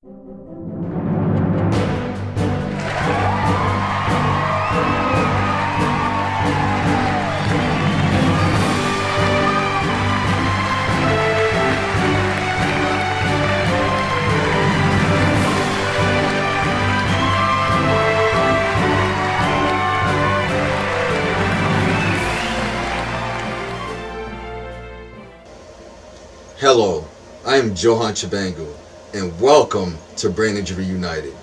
Hello, I am Johan Chabangu, and welcome to Brain Injury United.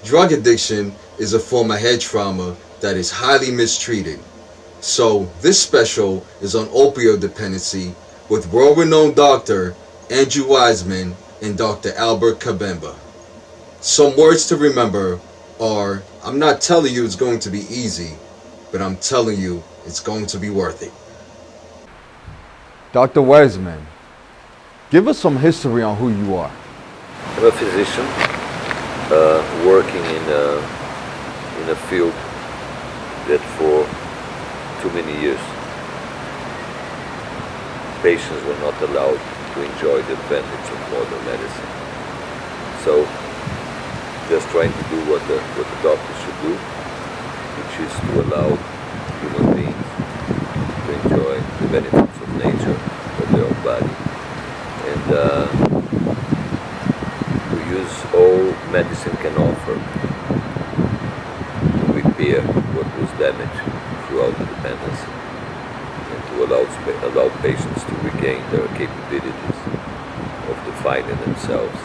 Drug addiction is a form of head trauma that is highly mistreated. So this special is on opioid dependency with world-renowned Dr. Andrew Wiseman and Dr. Albert Kabemba. Some words to remember are, I'm not telling you it's going to be easy, but I'm telling you it's going to be worth it. Dr. Wiseman, give us some history on who you are. I'm a physician working in a field that for too many years patients were not allowed to enjoy the advantage of modern medicine. So just trying to do what the doctor should do, which is to allow human beings to enjoy the benefits of nature, of their own body, and to use all medicine can offer to repair what was damaged throughout the dependency, and to allow patients to regain their capabilities of defining themselves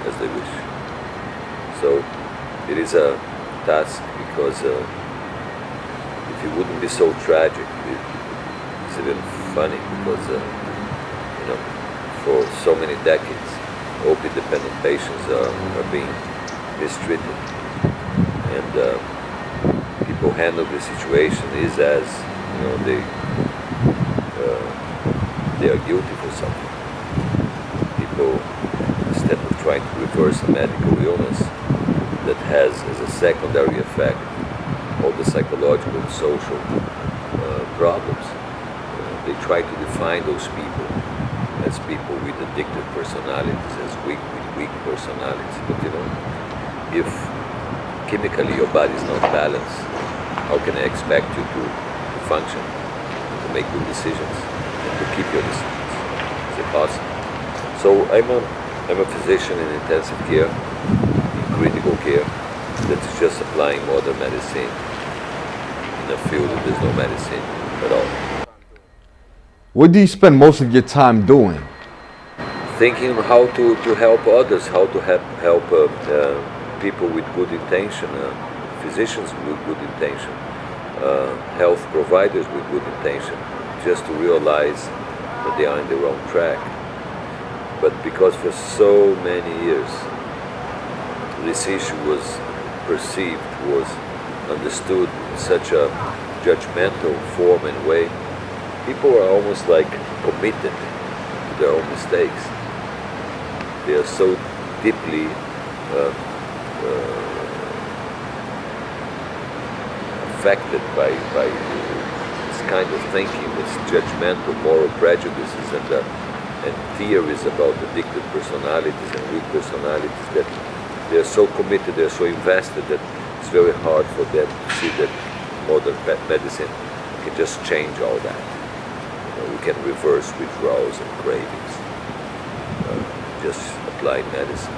as they wish. So it is a task because if it wouldn't be so tragic, it's even funny because for so many decades, opioid-dependent patients are being mistreated, and people handle the situation is as they are guilty for something. People, instead of trying to reverse a medical illness that has as a secondary effect all the psychological and social problems, they try to define those people as people with addictive personalities, as weak personalities. But if chemically your body is not balanced, how can I expect you to function, to make good decisions, and to keep your decisions? Is it possible? So I'm a physician in intensive care, in critical care, that's just applying modern medicine in a field that there's no medicine at all. What do you spend most of your time doing? Thinking how to help others, how to help people with good intention, physicians with good intention, health providers with good intention, just to realize that they are on the wrong track. But because for so many years this issue was perceived, was understood in such a judgmental form and way, people are almost like committed to their own mistakes. They are so deeply affected by this kind of thinking, this judgmental moral prejudices and theories about addicted personalities and weak personalities, that they are so committed, they are so invested, that it's very hard for them to see that modern medicine can just change all that. We can reverse withdrawals and cravings, just applying medicine,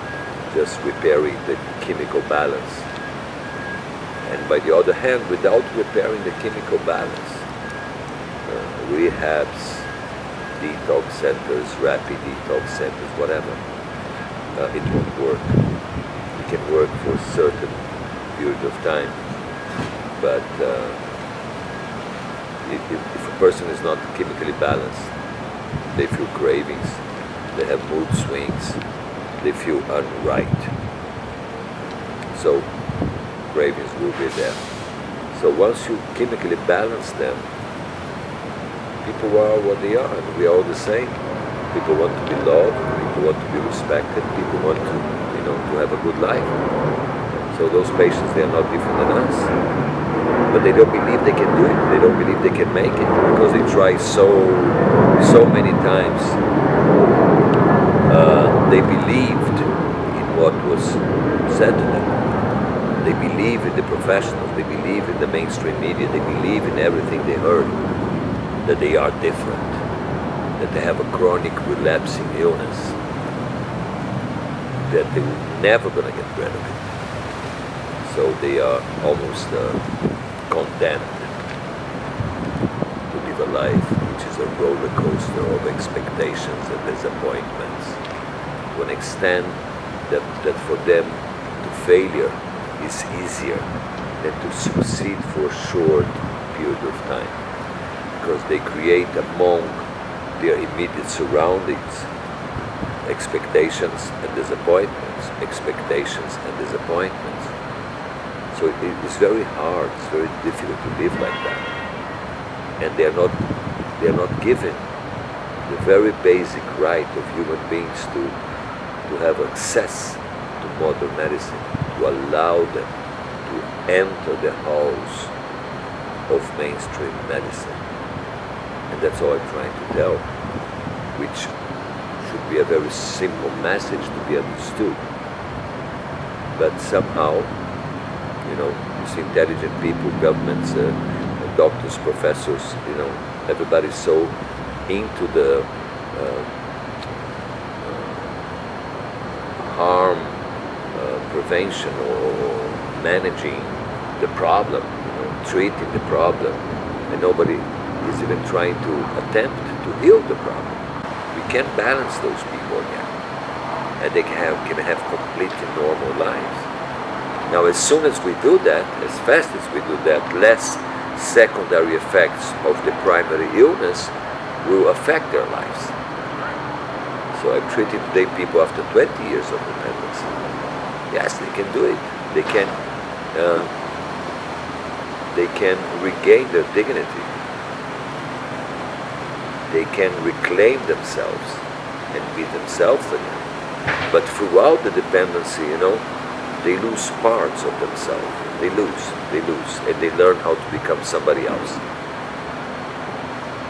just repairing the chemical balance. And by the other hand, without repairing the chemical balance, rehabs, detox centers, rapid detox centers, whatever, it won't work. It can work for a certain period of time, but if a person is not chemically balanced, they feel cravings, they have mood swings, they feel unright. So cravings will be there. So once you chemically balance them, people are what they are, and we are all the same. People want to be loved, people want to be respected, people want to, to have a good life. So those patients, they are not different than us. But they don't believe they can do it. They don't believe they can make it because they try so many times. They believed in what was said to them. They believe in the professionals, they believe in the mainstream media, they believe in everything they heard, that they are different, that they have a chronic relapsing illness, that they were never going to get rid of it. So they are almost condemned to live a life which is a roller coaster of expectations and disappointments, to an extent that for them to failure is easier than to succeed for a short period of time, because they create among their immediate surroundings expectations and disappointments, expectations and disappointments. So it's very hard, it's very difficult to live like that. And they're not given the very basic right of human beings to have access to modern medicine, to allow them to enter the halls of mainstream medicine. And that's all I'm trying to tell, which should be a very simple message to be understood. But somehow, these intelligent people, governments, doctors, professors, everybody's so into the harm prevention or managing the problem, treating the problem, and nobody is even trying to attempt to heal the problem. We can balance those people again, and they can have completely normal lives. Now, as soon as we do that, as fast as we do that, less secondary effects of the primary illness will affect their lives. So I'm treating today people after 20 years of dependency. Yes, they can do it. They can regain their dignity. They can reclaim themselves and be themselves again. But throughout the dependency, they lose parts of themselves. They lose, and they learn how to become somebody else.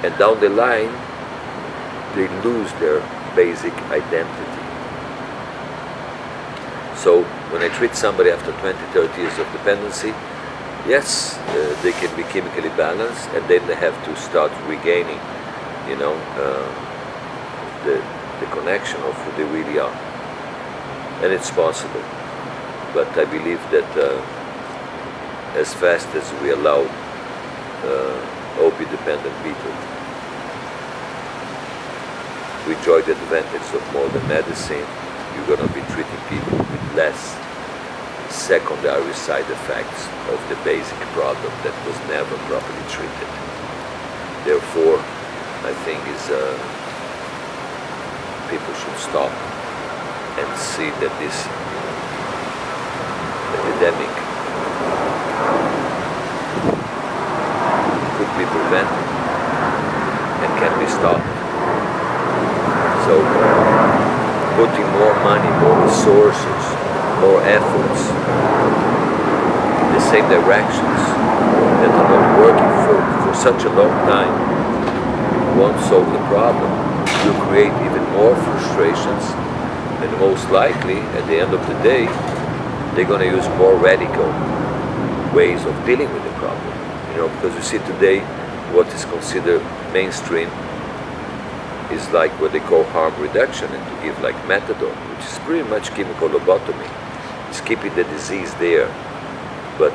And down the line, they lose their basic identity. So when I treat somebody after 20, 30 years of dependency, yes, they can be chemically balanced, and then they have to start regaining, the connection of who they really are. And it's possible. But I believe that as fast as we allow opiate-dependent people to enjoy the advantage of modern medicine, you're going to be treating people with less secondary side effects of the basic problem that was never properly treated. Therefore, I think people should stop and see that this epidemic could be prevented and can be stopped. So putting more money, more resources, more efforts in the same directions that are not working for such a long time won't solve the problem. You'll create even more frustrations, and most likely at the end of the day they're going to use more radical ways of dealing with the problem. Because you see today what is considered mainstream is like what they call harm reduction, and to give like methadone, which is pretty much chemical lobotomy. It's keeping the disease there, but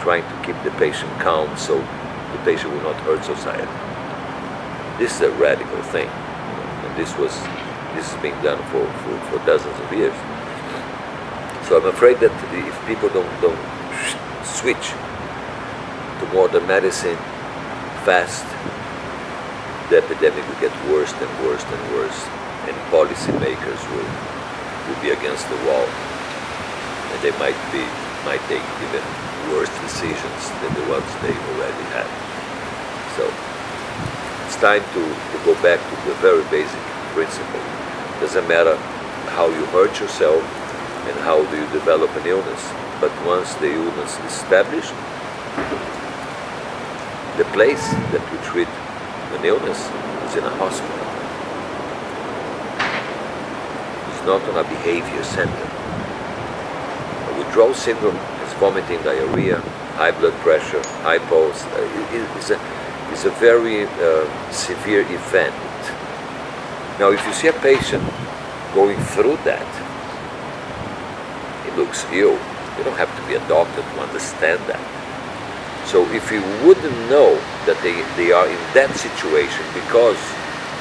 trying to keep the patient calm so the patient will not hurt society. This is a radical thing, and this has been done for dozens of years. So I'm afraid that if people don't switch to modern medicine fast, the epidemic will get worse and worse and worse, and policymakers will be against the wall, and they might take even worse decisions than the ones they already had. So it's time to go back to the very basic principle. Doesn't matter how you hurt yourself and how do you develop an illness, but once the illness is established, the place that we treat an illness is in a hospital. It's not on a behavior center. withdrawal syndrome is vomiting, diarrhea, high blood pressure, high pulse. It's a very severe event. Now, if you see a patient going through that, he looks ill. You don't have to be a doctor to understand that. So if you wouldn't know that they are in that situation because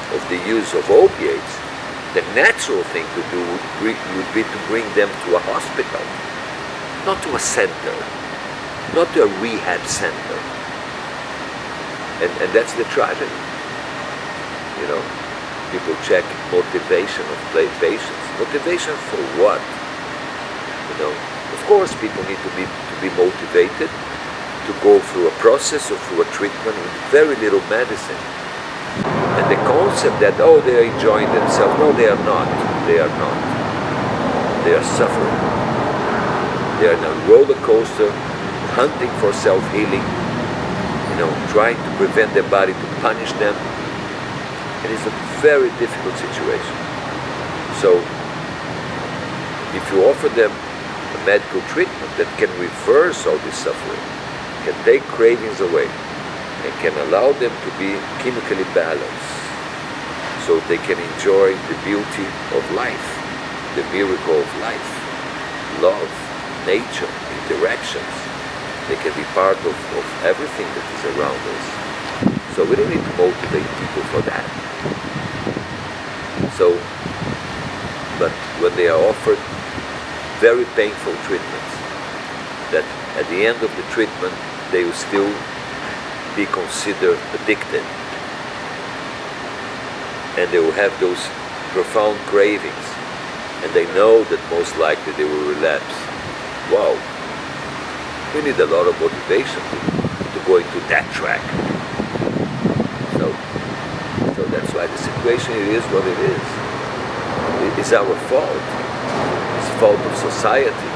of the use of opiates, the natural thing to do would be to bring them to a hospital, not to a center, not to a rehab center. And that's the tragedy. You know, people check motivation of patients. Motivation for what? You know, of course people need to be motivated to go through a process or through a treatment with very little medicine. And the concept that, oh, they are enjoying themselves, no, they are not. They are not. They are suffering. They are in a roller coaster, hunting for self-healing, you know, trying to prevent their body to punish them. It is a very difficult situation. So, if you offer them a medical treatment that can reverse all this suffering, can take cravings away, and can allow them to be chemically balanced, so they can enjoy the beauty of life, the miracle of life, love, nature, interactions. They can be part of everything that is around us. So we don't need to motivate people for that. So, but when they are offered very painful treatments, that at the end of the treatment they will still be considered addicted, and they will have those profound cravings, and they know that most likely they will relapse. Wow, we need a lot of motivation to go into that track. So that's why the situation is what it is. It's our fault. It's the fault of society.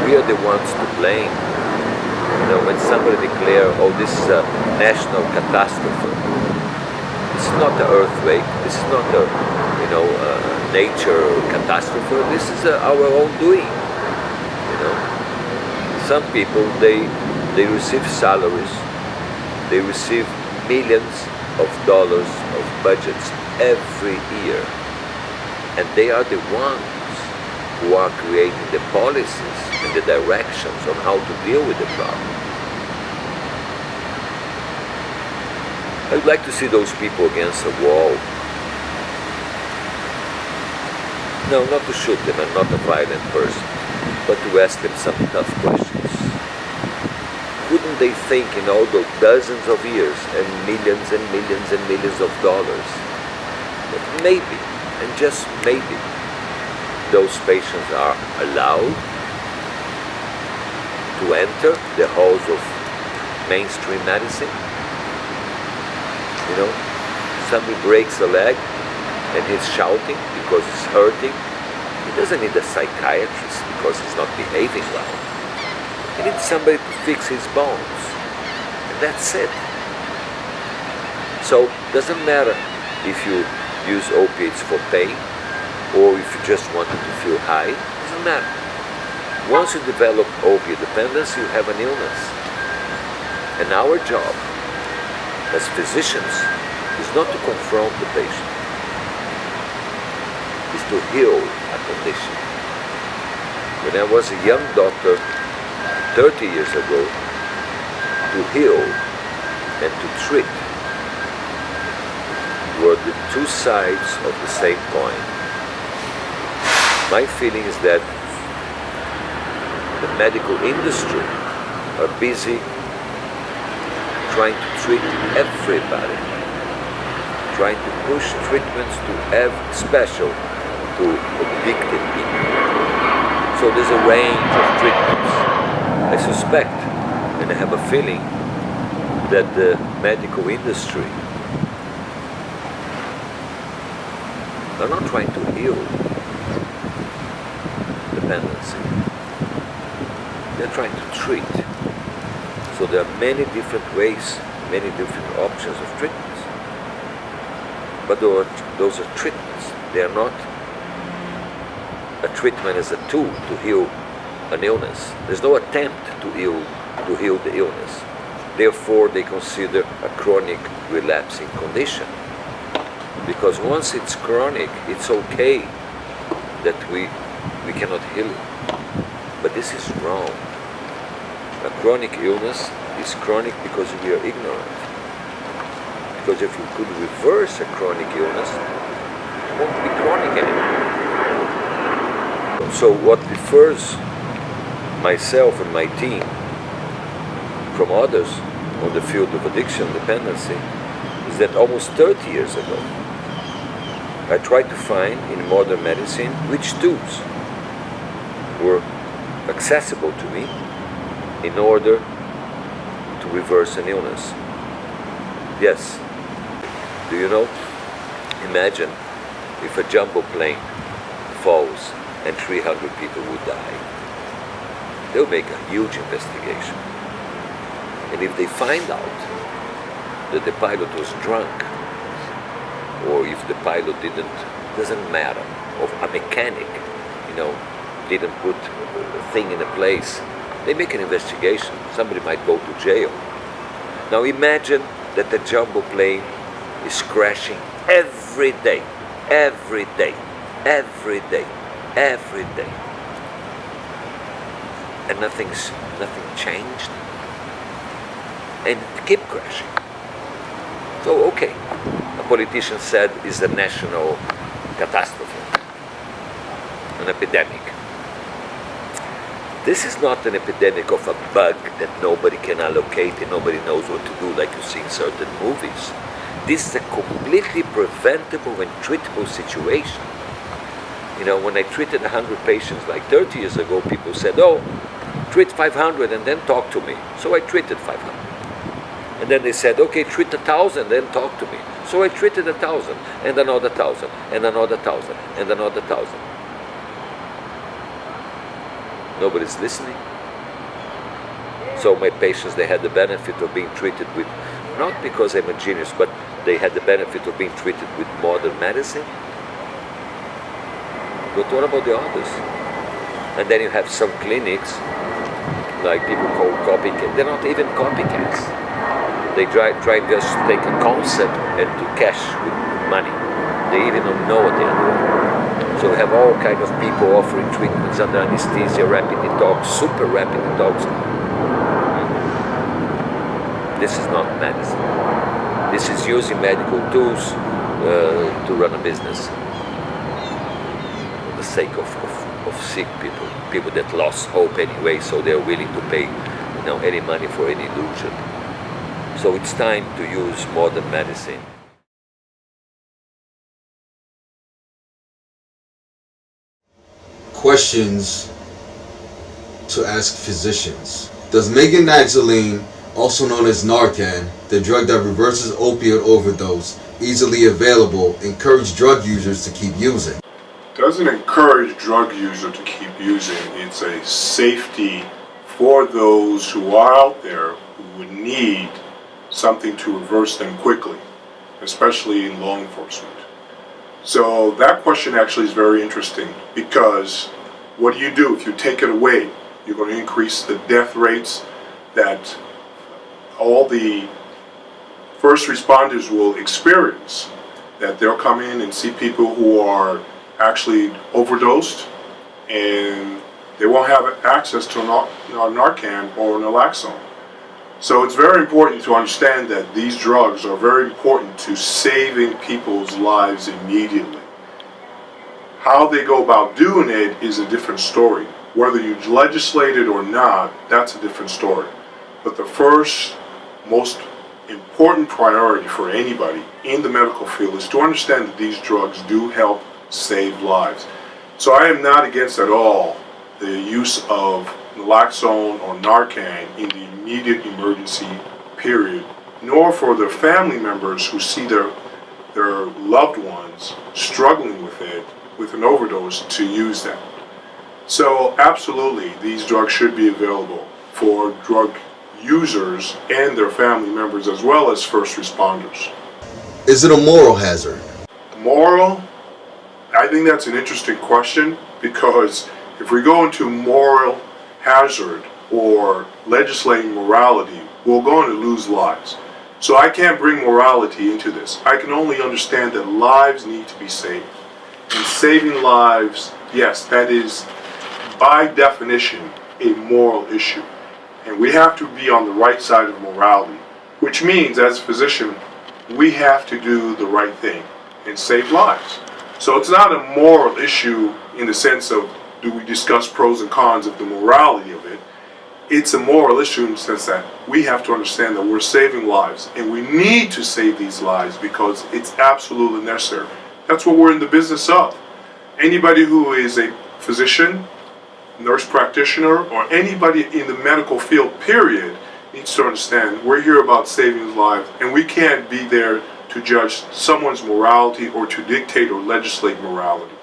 We are the ones to blame. You know, when somebody declares, oh, this is a national catastrophe, this is not an earthquake, this is not a, you know, nature catastrophe, this is our own doing. You know, some people, they receive salaries, they receive millions of dollars of budgets every year, and they are the ones who are creating the policies and the directions on how to deal with the problem. I'd like to see those people against a wall. No, not to shoot them, I'm not a violent person, but to ask them some tough questions. Couldn't they think in all those dozens of years and millions and millions and millions of dollars that maybe, and just maybe, those patients are allowed to enter the halls of mainstream medicine? You know, somebody breaks a leg and he's shouting because he's hurting. He doesn't need a psychiatrist because he's not behaving well. He needs somebody to fix his bones, and that's it. So it doesn't matter if you use opiates for pain or if you just wanted to feel high, it doesn't matter. Once you develop opiate dependence, you have an illness. And our job as physicians is not to confront the patient, is to heal a condition. When I was a young doctor 30 years ago, to heal and to treat were the two sides of the same coin. My feeling is that the medical industry are busy trying to treat everybody, trying to push treatments to special to addicted people. So there's a range of treatments. I suspect, and I have a feeling, that the medical industry are not trying to heal dependency. They're trying to treat. So there are many different ways, many different options of treatments. But those are treatments. They are not a treatment as a tool to heal an illness. There's no attempt to heal the illness. Therefore, they consider a chronic relapsing condition. Because once it's chronic, it's okay that we cannot heal it. But this is wrong. A chronic illness is chronic because we are ignorant. Because if you could reverse a chronic illness, it won't be chronic anymore. So what differs myself and my team from others on the field of addiction dependency is that almost 30 years ago, I tried to find in modern medicine which tools were accessible to me in order to reverse an illness. Yes. Do you know? Imagine if a jumbo plane falls and 300 people would die. They'll make a huge investigation. And if they find out that the pilot was drunk, or if the pilot doesn't matter, or a mechanic, didn't put a thing in a place, they make an investigation. Somebody might go to jail. Now imagine that the jumbo plane is crashing every day, every day, every day, every day. And nothing changed. And it kept crashing. So, okay, a politician said it's a national catastrophe, an epidemic. This is not an epidemic of a bug that nobody can allocate and nobody knows what to do, like you see in certain movies. This is a completely preventable and treatable situation. When I treated 100 patients like 30 years ago, people said, oh, treat 500 and then talk to me. So I treated 500. And then they said, okay, treat 1,000, then talk to me. So I treated 1,000, and another 1,000, and another 1,000, and another 1,000. Nobody's listening. So my patients, they had the benefit of being treated with, not because I'm a genius, but they had the benefit of being treated with modern medicine. But what about the others? And then you have some clinics, like people call copycats. They're not even copycats. They try just to take a concept and to cash with money. They even don't know what they're doing. So we have all kind of people offering treatments under anesthesia, rapid detox, super rapid detox. This is not medicine. This is using medical tools to run a business for the sake of sick people that lost hope anyway, so they're willing to pay any money for any illusion. So it's time to use modern medicine. Questions to ask physicians. Does meganexaline, also known as Narcan, the drug that reverses opioid overdose, easily available, encourage drug users to keep using? Doesn't encourage drug users to keep using. It's a safety for those who are out there who would need something to reverse them quickly, especially in law enforcement. So that question actually is very interesting, because what do you do if you take it away? You're going to increase the death rates that all the first responders will experience, that they'll come in and see people who are actually overdosed and they won't have access to Narcan or naloxone. So it's very important to understand that these drugs are very important to saving people's lives immediately. How they go about doing it is a different story. Whether you legislate it or not, that's a different story. But the first, most important priority for anybody in the medical field is to understand that these drugs do help save lives. So I am not against at all the use of naloxone or Narcan in the immediate emergency period, nor for the family members who see their loved ones struggling with it, with an overdose, to use them. So absolutely, these drugs should be available for drug users and their family members, as well as first responders. Is it a moral hazard? Moral? I think that's an interesting question, because if we go into moral hazard or legislating morality, we're going to lose lives. So I can't bring morality into this. I can only understand that lives need to be saved. And saving lives, yes, that is by definition a moral issue. And we have to be on the right side of morality, which means as a physician, we have to do the right thing and save lives. So it's not a moral issue in the sense of do we discuss pros and cons of the morality of it. It's a moral issue in the sense that we have to understand that we're saving lives and we need to save these lives because it's absolutely necessary. That's what we're in the business of. Anybody who is a physician, nurse practitioner, or anybody in the medical field, period, needs to understand we're here about saving lives and we can't be there to judge someone's morality or to dictate or legislate morality.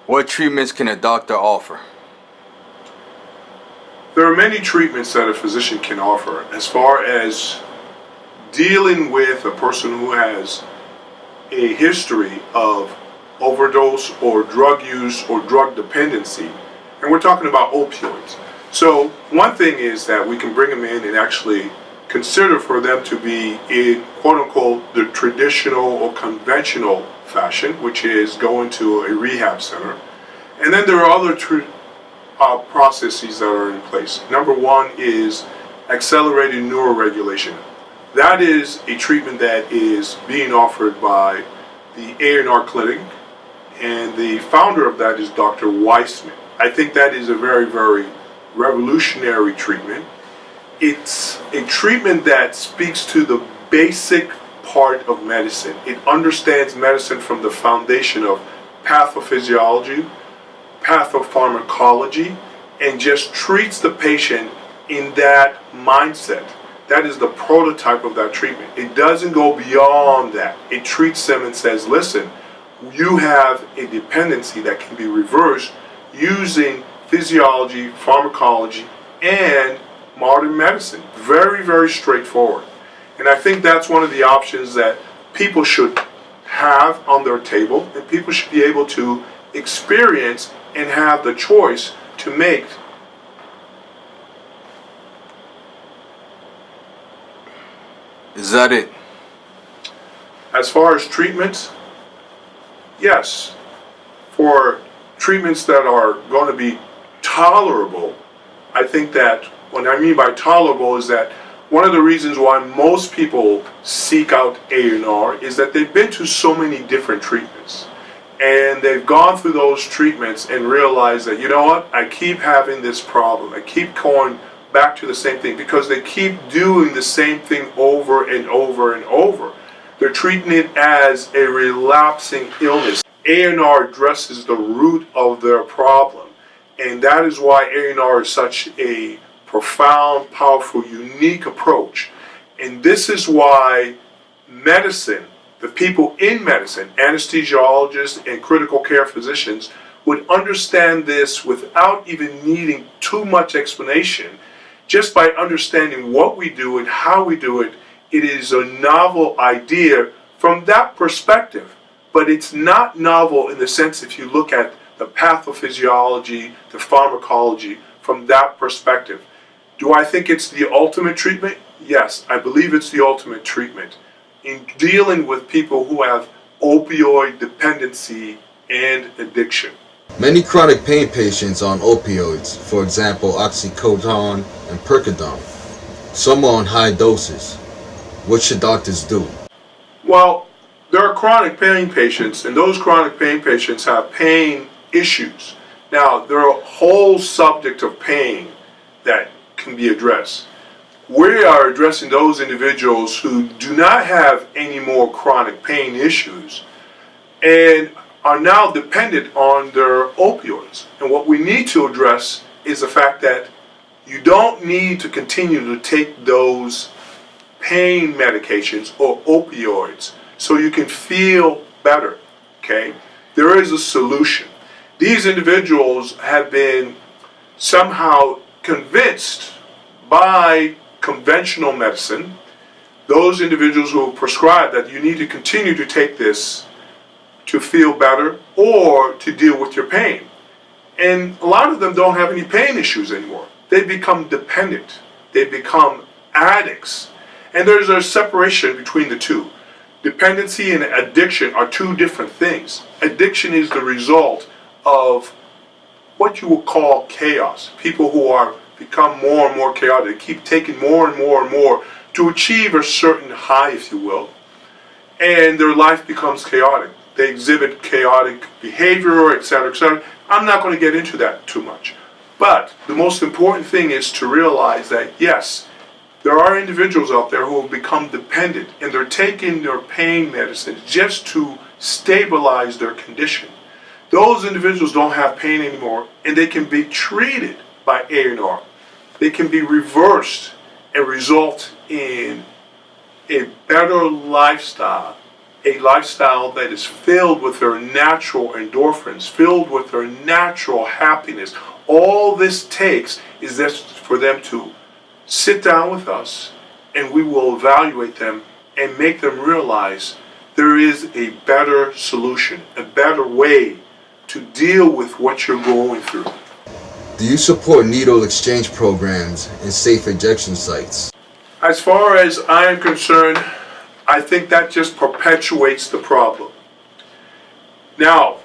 What treatments can a doctor offer? There are many treatments that a physician can offer as far as dealing with a person who has a history of overdose or drug use or drug dependency, and we're talking about opioids. So one thing is that we can bring them in and actually consider for them to be in quote-unquote the traditional or conventional fashion, which is going to a rehab center. And then there are other processes that are in place. Number one is accelerated neuroregulation. That is a treatment that is being offered by the A&R Clinic, and the founder of that is Dr. Weissman. I think that is a very, very revolutionary treatment. It's a treatment that speaks to the basic part of medicine. It understands medicine from the foundation of pathophysiology, pathopharmacology, and just treats the patient in that mindset. That is the prototype of that treatment. It doesn't go beyond that. It treats them and says, listen, you have a dependency that can be reversed using physiology, pharmacology, and modern medicine. Very, very straightforward. And I think that's one of the options that people should have on their table, and people should be able to experience and have the choice to make. Is that it? As far as treatments, yes. For treatments that are going to be tolerable, I think that what I mean by tolerable is that one of the reasons why most people seek out A&R is that they've been to so many different treatments. And they've gone through those treatments and realized that, you know what, I keep having this problem. I keep going back to the same thing because they keep doing the same thing over and over and over. They're treating it as a relapsing illness. A&R addresses the root of their problem. And that is why A&R is such a profound, powerful, unique approach. And this is why medicine, the people in medicine, anesthesiologists and critical care physicians, would understand this without even needing too much explanation. Just by understanding what we do and how we do it, it is a novel idea from that perspective. But it's not novel in the sense if you look at the pathophysiology, the pharmacology from that perspective. Do I think it's the ultimate treatment? Yes, I believe it's the ultimate treatment in dealing with people who have opioid dependency and addiction. Many chronic pain patients are on opioids, for example, oxycodone and Percodone. Some are on high doses. What should doctors do? Well, there are chronic pain patients, and those chronic pain patients have pain issues. Now, there are a whole subject of pain that can be addressed. We are addressing those individuals who do not have any more chronic pain issues and are now dependent on their opioids. And what we need to address is the fact that you don't need to continue to take those pain medications or opioids so you can feel better, okay? There is a solution. These individuals have been somehow convinced by conventional medicine, those individuals who prescribe that you need to continue to take this to feel better or to deal with your pain. And a lot of them don't have any pain issues anymore. They become dependent. They become addicts. And there's a separation between the two. Dependency and addiction are two different things. Addiction is the result of what you would call chaos. People who are become more and more chaotic, keep taking more and more and more to achieve a certain high, if you will, and their life becomes chaotic. They exhibit chaotic behavior, etc., etc. I'm not going to get into that too much. But the most important thing is to realize that, yes, there are individuals out there who have become dependent, and they're taking their pain medicines just to stabilize their condition. Those individuals don't have pain anymore, and they can be treated by A&R. They can be reversed and result in a better lifestyle, a lifestyle that is filled with their natural endorphins, filled with their natural happiness. All this takes is just for them to sit down with us, and we will evaluate them and make them realize there is a better solution, a better way to deal with what you're going through. Do you support needle exchange programs and safe injection sites? As far as I am concerned, I think that just perpetuates the problem. Now,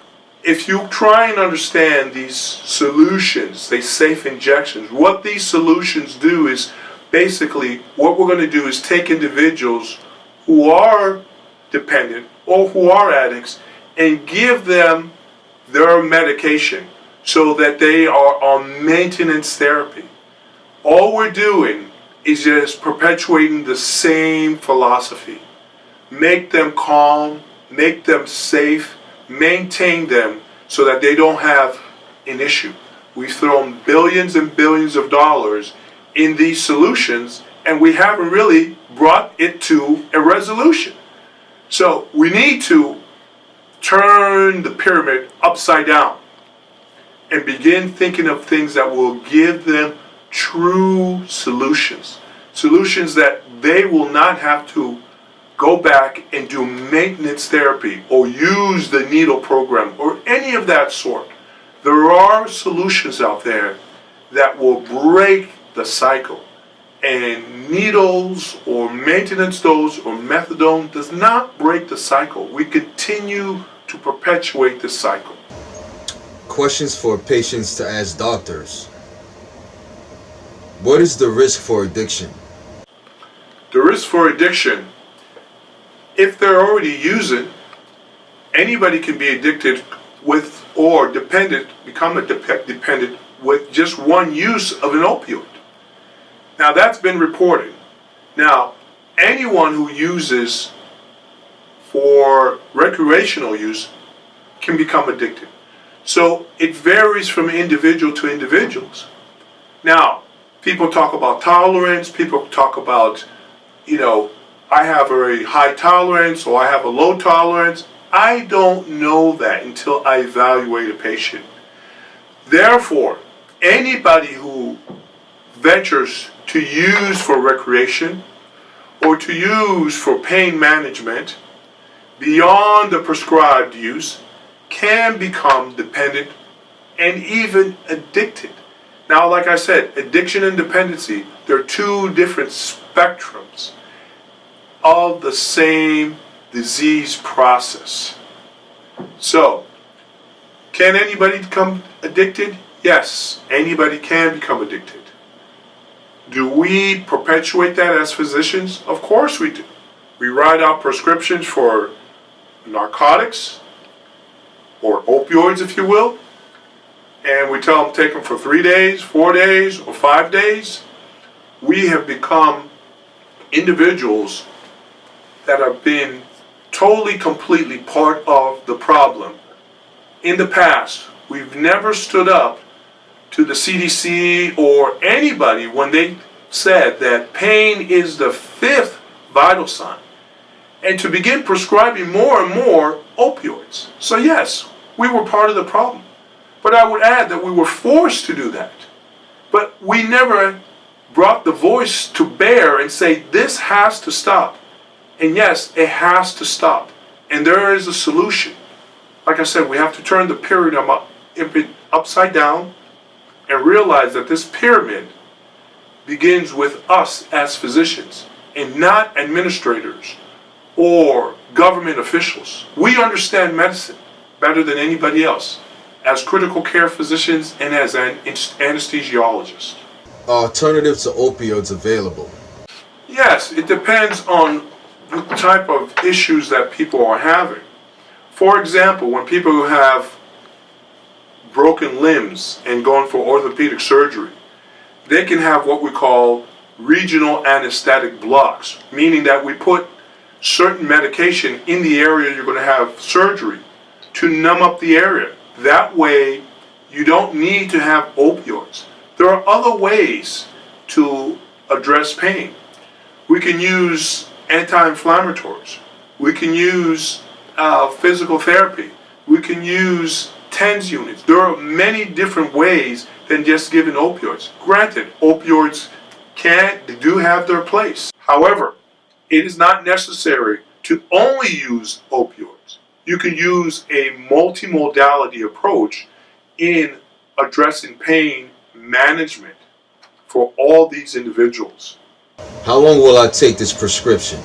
if you try and understand these solutions, these safe injections, what these solutions do is basically what we're going to do is take individuals who are dependent or who are addicts and give them their medication so that they are on maintenance therapy. All we're doing is just perpetuating the same philosophy. Make them calm, make them safe, maintain them so that they don't have an issue. We've thrown billions and billions of dollars in these solutions, and we haven't really brought it to a resolution. So we need to turn the pyramid upside down and begin thinking of things that will give them true solutions. Solutions that they will not have to go back and do maintenance therapy or use the needle program or any of that sort. There are solutions out there that will break the cycle. And needles or maintenance dose or methadone does not break the cycle. We continue to perpetuate the cycle. Questions for patients to ask doctors. What is the risk for addiction? The risk for addiction, if they're already using, anybody can be addicted with or dependent, become a dependent with just one use of an opioid. Now that's been reported. Now, anyone who uses for recreational use can become addicted. So it varies from individual to individuals. Now, people talk about tolerance, people talk about, I have a very high tolerance or I have a low tolerance. I don't know that until I evaluate a patient. Therefore, anybody who ventures to use for recreation or to use for pain management beyond the prescribed use can become dependent and even addicted. Now, like I said, addiction and dependency, they're two different spectrums of the same disease process. So, can anybody become addicted? Yes, anybody can become addicted. Do we perpetuate that as physicians? Of course we do. We write out prescriptions for narcotics, or opioids if you will, and we tell them take them for 3 days, 4 days, or 5 days. We have become individuals that have been totally, completely part of the problem. In the past, we've never stood up to the CDC or anybody when they said that pain is the 5th vital sign, and to begin prescribing more and more opioids. So yes, we were part of the problem. But I would add that we were forced to do that. But we never brought the voice to bear and say, this has to stop. And yes, it has to stop. And there is a solution. Like I said, we have to turn the upside down and realize that this pyramid begins with us as physicians and not administrators or government officials. We understand medicine better than anybody else as critical care physicians and as an anesthesiologist. Are alternatives to opioids available? Yes, it depends on the type of issues that people are having. For example, when people who have broken limbs and going for orthopedic surgery, they can have what we call regional anesthetic blocks, meaning that we put certain medication in the area you're going to have surgery to numb up the area. That way, you don't need to have opioids. There are other ways to address pain. We can use anti-inflammatories. We can use physical therapy. We can use TENS units. There are many different ways than just giving opioids. Granted, opioids they do have their place. However, it is not necessary to only use opioids. You can use a multimodality approach in addressing pain management for all these individuals. How long will I take this prescription?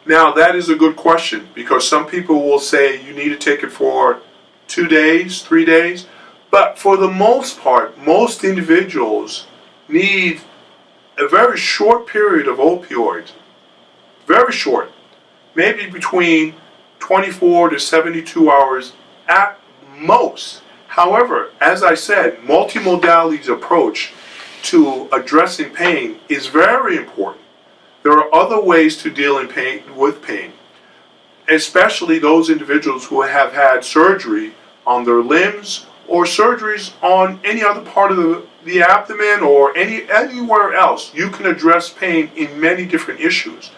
Now, that is a good question because some people will say you need to take it for 2 days, 3 days. But for the most part, most individuals need a very short period of opioids. Very short. Maybe between 24 to 72 hours at most. However, as I said, multimodality's approach to addressing pain is very important. There are other ways to deal with pain, especially those individuals who have had surgery on their limbs or surgeries on any other part of the abdomen or anywhere else. You can address pain in many different issues.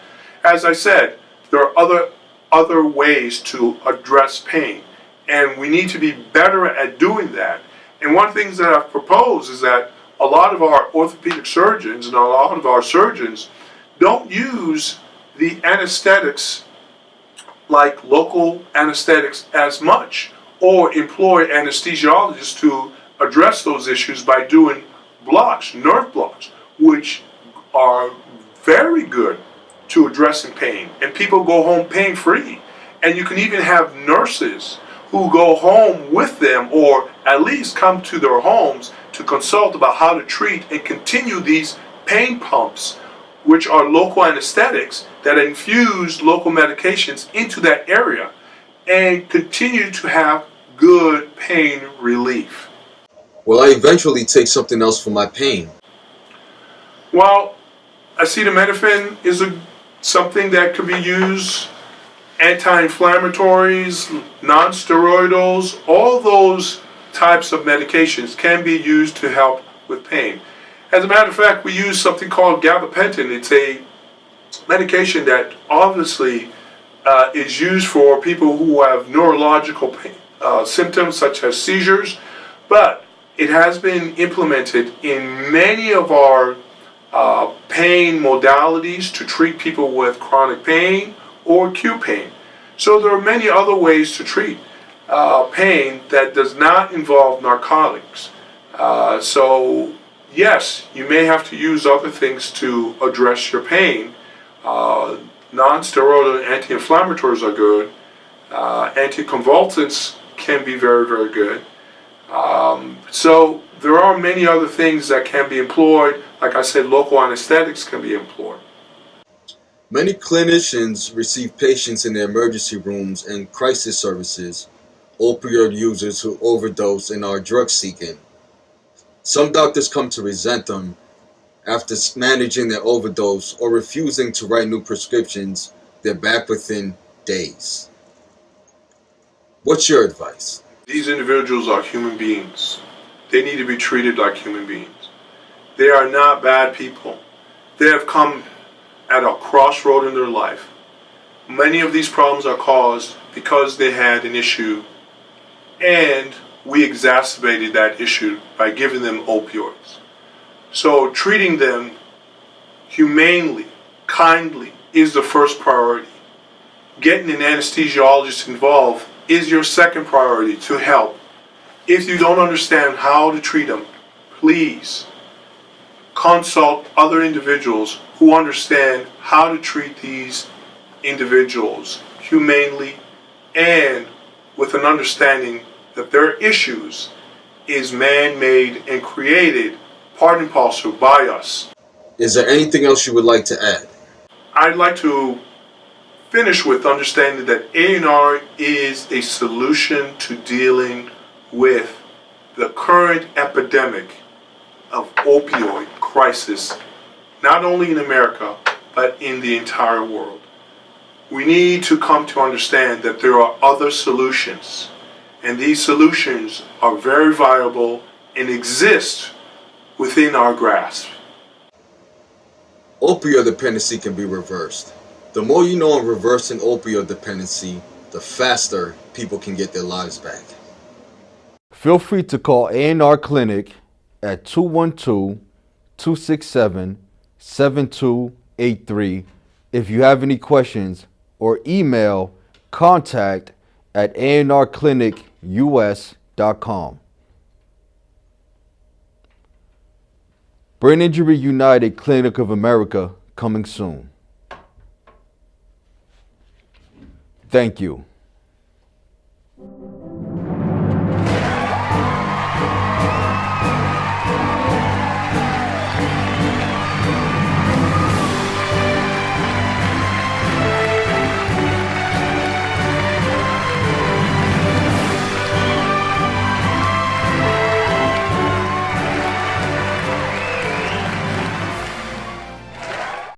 As I said, there are other ways to address pain, and we need to be better at doing that. And one of the things that I've proposed is that a lot of our orthopedic surgeons and a lot of our surgeons don't use the anesthetics like local anesthetics as much, or employ anesthesiologists to address those issues by doing blocks, nerve blocks, which are very good to addressing pain. And people go home pain-free. And you can even have nurses who go home with them or at least come to their homes to consult about how to treat and continue these pain pumps, which are local anesthetics that infuse local medications into that area and continue to have good pain relief. Will I eventually take something else for my pain? Well, acetaminophen is something that could be used. Anti-inflammatories, non-steroidals, all those types of medications can be used to help with pain. As a matter of fact, we use something called gabapentin. It's a medication that obviously is used for people who have neurological pain, symptoms such as seizures, but it has been implemented in many of our pain modalities to treat people with chronic pain or acute pain. So there are many other ways to treat pain that does not involve narcotics. So yes, you may have to use other things to address your pain. Non-steroidal anti-inflammatories are good. Anticonvulsants can be very, very good. So there are many other things that can be employed. Like I said, local anesthetics can be employed. Many clinicians receive patients in their emergency rooms and crisis services, opioid users who overdose and are drug seeking. Some doctors come to resent them after managing their overdose or refusing to write new prescriptions. They're back within days. What's your advice? These individuals are human beings. They need to be treated like human beings. They are not bad people. They have come at a crossroad in their life. Many of these problems are caused because they had an issue, and we exacerbated that issue by giving them opioids. So treating them humanely, kindly, is the first priority. Getting an anesthesiologist involved is your second priority to help. If you don't understand how to treat them, please consult other individuals who understand how to treat these individuals humanely and with an understanding that their issues is man-made and created part and parcel by us. Is there anything else you would like to add? I'd like to finish with understanding that A&R is a solution to dealing with the current epidemic of opioid crisis, not only in America, but in the entire world. We need to come to understand that there are other solutions, and these solutions are very viable and exist within our grasp. Opioid dependency can be reversed. The more you know on reversing opioid dependency, the faster people can get their lives back. Feel free to call A&R Clinic at 212-267-7283 if you have any questions, or email contact@anrclinicus.com. Brain Injury United Clinic of America coming soon. Thank you.